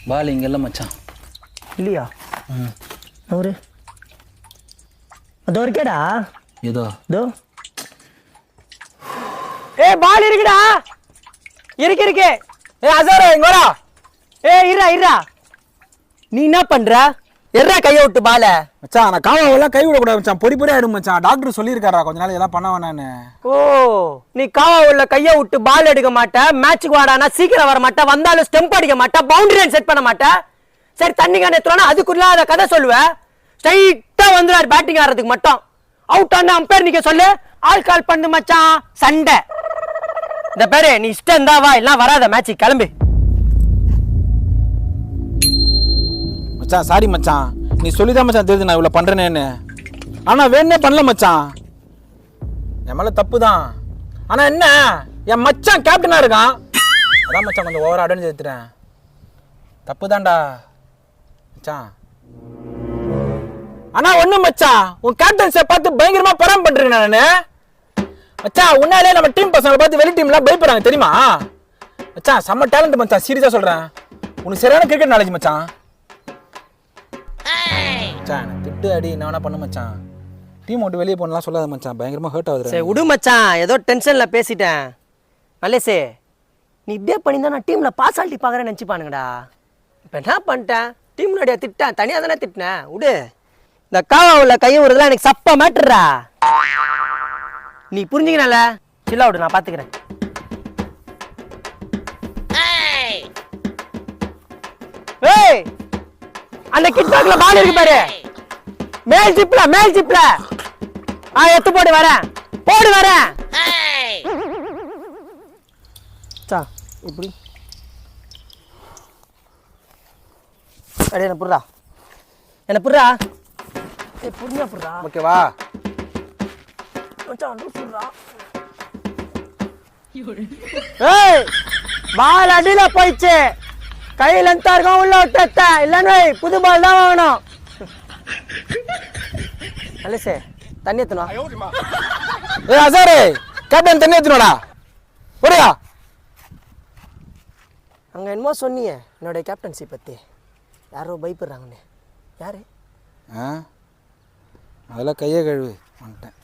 பால் இங்கே இல்லை மச்சான். இல்லையா? ஒரு அதோ இருக்கேடா. ஏதோ இதோ பால் இருக்குடா. இருக்கு. அசாரே இங்க வாடா. இருடா. நீ என்ன பண்ற? எர்ரா கையை விட்டு பால. மச்சான் நான் காவாவெல்லாம் கை விடக்கூடாது மச்சான். பொடி ஆயிடும் மச்சான். டாக்டர் சொல்லியிருக்காரா கொஞ்ச நாள் இதெல்லாம் பண்ண வேணான்னு. ஓ, நீ காவாவுல கையை விட்டு பால் எடுக்க மாட்ட, மேட்சுக்கு வாடானா சீக்கிரம் வர மாட்டா, வந்தாலும் ஸ்டெம்ப் அடிக்க மாட்டா, பவுண்டரி லைன் செட் பண்ண மாட்டா. சரி தண்ணி கான எத்துறோம்னா அதுக்குள்ள அதை கதை சொல்லுவேன். ஸ்ட்ரைட்டா வந்துடாரு பேட்டிங் ஆடுறதுக்கு மட்டும். அவுட் ஆன அம்பேர் நிக்க சொல்லு. ஆள் கால் பண்ணு மச்சான். சண்டை. இந்த பேரு நீ இஷ்டம் இருந்தா வா, எல்லாம் வராத மேட்சுக்கு கிளம்பு. மச்சான் சாரி மச்சான். நீ சொல்லிதான் மச்சான் தெரியுது நான் இவ்வளோ பண்ணுறேன்னு. ஆனால் வேணே பண்ணல மச்சான். என் மேலே தப்பு தான். ஆனால் என்ன என் மச்சான் கேப்டனாக இருக்கான். அதான் மச்சான் கொஞ்சம் ஓவராக அடைஞ்சு எடுத்துட்டேன். தப்பு தான்டா மச்சான். ஆனால் ஒன்றும் மச்சான், உன் கேப்டன்ஸை பார்த்து பயங்கரமாக பராம பண்ணுறேன் நான் மச்சான். உன்னாலே நம்ம டீம் பசங்களை பார்த்து வெளி டீம்லாம் பயப்படுறாங்க தெரியுமா மச்சான். செம்ம டேலண்ட் மச்சான், சீரியஸாக சொல்கிறேன். உனக்கு சரியான கிரிக்கெட் நாலேஜ் மச்சான். மச்சான் திட்டு அடி என்ன வேணா பண்ணு மச்சான். டீம் விட்டு வெளியே போனலாம் சொல்லாத மச்சான். பயங்கரமாக ஹர்ட் ஆகுது. சரி விடு மச்சான், ஏதோ டென்ஷன்ல பேசிட்டேன். மல்லேசே, நீ இப்படியே பண்ணியிருந்தா நான் டீம்ல பாசாலிட்டி பார்க்குறேன்னு நினச்சிப்பானுங்கடா. இப்போ என்ன பண்ணிட்டேன்? டீம் முன்னாடியா திட்டேன், தனியாக தானே திட்டினேன். விடு. இந்த காவாவில் கையை விடுறதுலாம் எனக்கு சப்பா மேட்டுறா. நீ புரிஞ்சுக்கனால சில்லா விடு, நான் பார்த்துக்கிறேன். ஏய், அந்த கிட்பாக்ல பால் இருக்கு பாரு. மேல் ஜிப்ல எடுத்து போடு வரேன். சா இப்படி அடே என்ன புடுறா. புடுறா. ஓகேவா மச்சான் புடுறா. ஏய், பால் அடியில போயிடுச்சு. கையில லென்த்தா இருக்கும், உள்ள விட்ட இல்லன்னு புது பால் தான் வாங்கணும். அலேசே தண்ணி எத்தணும். அசாரே கேப்டன் தண்ணி எத்தணும்டா. ஒரேயா அங்கே என்னமோ சொன்னீங்க என்னுடைய கேப்டன்சி பற்றி. யாரோ பயப்படுறாங்கண்ணே. யாரு? அதெல்லாம் கையை கழுவு வந்துட்டேன்.